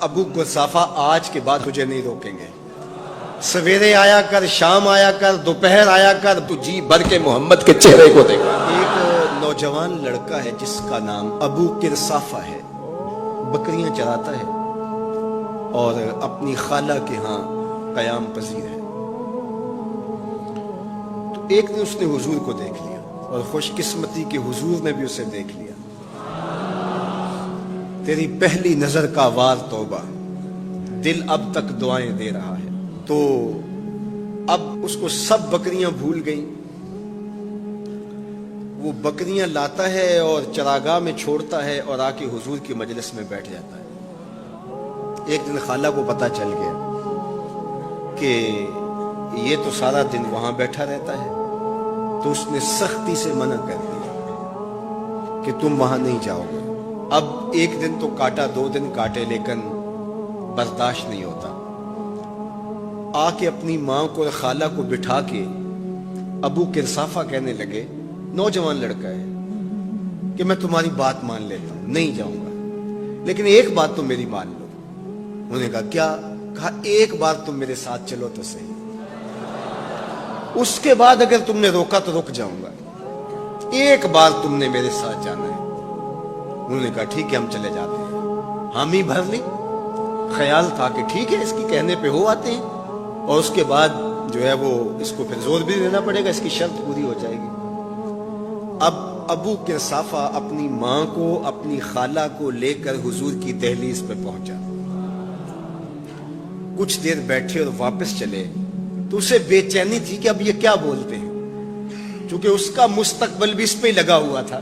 ابو قصافہ آج کے بعد تجھے نہیں روکیں گے. سویرے آیا کر، شام آیا کر، دوپہر آیا کر، تو جی بھر کے محمد کے چہرے کو دیکھا. ایک نوجوان لڑکا ہے جس کا نام ابو قصافہ ہے، بکریاں چراتا ہے اور اپنی خالہ کے ہاں قیام پذیر ہے. تو ایک دن اس نے حضور کو دیکھ لیا اور خوش قسمتی کہ حضور نے بھی اسے دیکھ لیا. تیری پہلی نظر کا وار توبہ، دل اب تک دعائیں دے رہا ہے. تو اب اس کو سب بکریاں بھول گئیں. وہ بکریاں لاتا ہے اور چراگاہ میں چھوڑتا ہے اور آ کے حضور کی مجلس میں بیٹھ جاتا ہے. ایک دن خالہ کو پتہ چل گیا کہ یہ تو سارا دن وہاں بیٹھا رہتا ہے، تو اس نے سختی سے منع کر دیا کہ تم وہاں نہیں جاؤ گے. اب ایک دن تو کاٹا، 2 دن کاٹے، لیکن برداشت نہیں ہوتا. آ کے اپنی ماں کو اور خالہ کو بٹھا کے ابو قصافہ کہنے لگے، نوجوان لڑکا ہے، کہ میں تمہاری بات مان لیتا ہوں، نہیں جاؤں گا، لیکن ایک بات تم میری مان لو. انہوں نے کہا کیا؟ کہا ایک بار تم میرے ساتھ چلو تو صحیح، اس کے بعد اگر تم نے روکا تو رک جاؤں گا، ایک بار تم نے میرے ساتھ جانا ہے. انہوں نے کہا ٹھیک ہے ہم چلے جاتے ہیں. حامی بھر لی. خیال تھا کہ ٹھیک ہے اس کی کہنے پہ ہو آتے ہیں، اور اس کے بعد جو ہے وہ اس کو پھر زور بھی دینا پڑے گا، اس کی شرط پوری ہو جائے گی. اب ابو قصافہ اپنی ماں کو، اپنی خالہ کو لے کر حضور کی دہلیز پہ پہنچا. کچھ دیر بیٹھے اور واپس چلے تو اسے بے چینی تھی کہ اب یہ کیا بولتے ہیں، چونکہ اس کا مستقبل بھی اس پہ لگا ہوا تھا.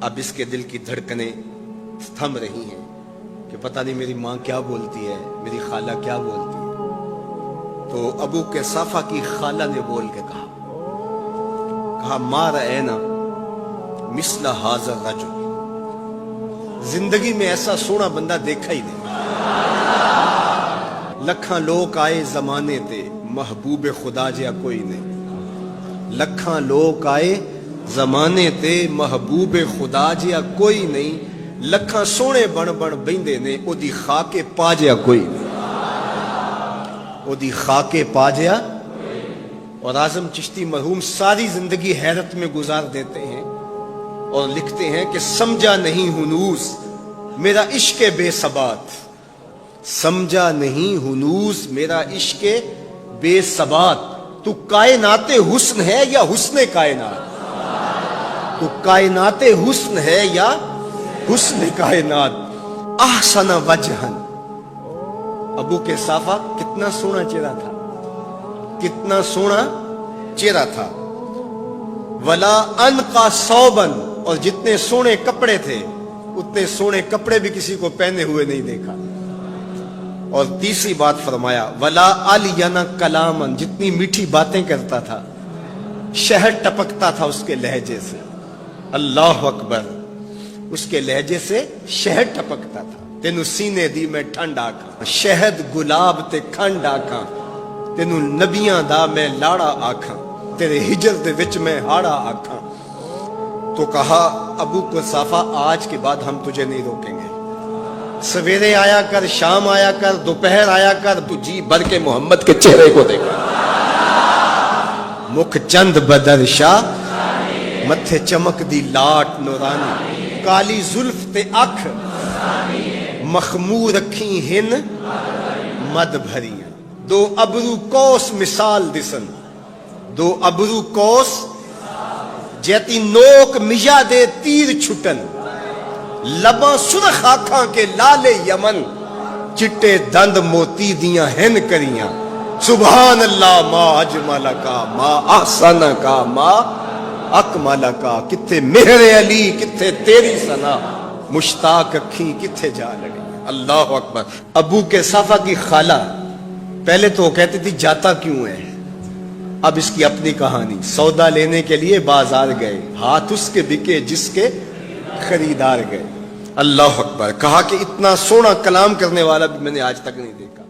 اب اس کے دل کی دھڑکنیں تھم رہی ہیں کہ پتہ نہیں میری ماں کیا بولتی ہے، میری خالہ کیا بولتی ہے. تو ابو قصافہ کی خالہ نے بول کے کہا ما رأینا مثل ھذا الرجل، زندگی میں ایسا سونا بندہ دیکھا ہی نہیں. لکھاں لوگ آئے زمانے تے، محبوب خدا جیا کوئی نہیں. لکھاں لوگ آئے زمانے تے، محبوب خدا جیا کوئی نہیں. لکھاں سونے بن بن بیندے نے، او دی خاک پا جیا کوئی نہیں. او دی خاک پا جیا. اور اعظم چشتی مرحوم ساری زندگی حیرت میں گزار دیتے ہیں اور لکھتے ہیں کہ سمجھا نہیں ہنوز میرا عشق بے ثبات، سمجھا نہیں ہنوز میرا عشق بے ثبات. تو کائنات حسن ہے یا حسن کائنات؟ تو کائنات حسن ہے یا حسن کائنات. احسن وجہن، ابو قصافہ کتنا سونا چہرہ تھا، کتنا سونا چہرہ تھا. ولا انقا ثوبن، اور جتنے سونے کپڑے تھے اتنے سونے کپڑے بھی کسی کو پہنے ہوئے نہیں دیکھا. اور تیسری بات فرمایا ولا الین کلامن، جتنی میٹھی باتیں کرتا تھا، شہد ٹپکتا تھا اس کے لہجے سے. اللہ اکبر، اس کے لہجے سے شہد ٹپکتا تھا. تینو سینے دی میں ٹھنڈ آکھاں، شہد گلاب تے کھنڈ آکھاں. تینو نبیاں دا میں لاڑا آکھاں، تیرے ہجر دے وچ میں ہاڑا آکھاں. تو کہا ابو قصافہ آج کے بعد ہم تجھے نہیں روکیں گے. سویرے آیا کر، شام آیا کر، دوپہر آیا کر، تو جی بھر کے محمد کے چہرے کو دیکھا. مکھ چند بدر شاہ، متھے چمک دی لاٹ نورانی. کالی زلف تے اکھ، مخمور رکھی ہن مد بھریاں. 2 ابرو کوس مثال دسن، 2 ابرو کوس جیتی نوک مجا دے تیر چھٹن. لباں سرخ آنکھاں کے لال یمن، چٹے دند موتی دیاں ہن کریاں. سبحان اللہ ما اجمل کا، ما احسن کا، ما اکمل کا. کتھے مہر علی، کتھے تیری ثنا، مشتاق اکھیں کتھے جا لگی. اللہ اکبر. ابو قصافہ کی خالہ پہلے تو کہتی تھی جاتا کیوں ہے، اب اس کی اپنی کہانی. سودا لینے کے لیے بازار گئے، ہاتھ اس کے بکے جس کے خریدار گئے. اللہ اکبر. کہا کہ اتنا سونا کلام کرنے والا بھی میں نے آج تک نہیں دیکھا.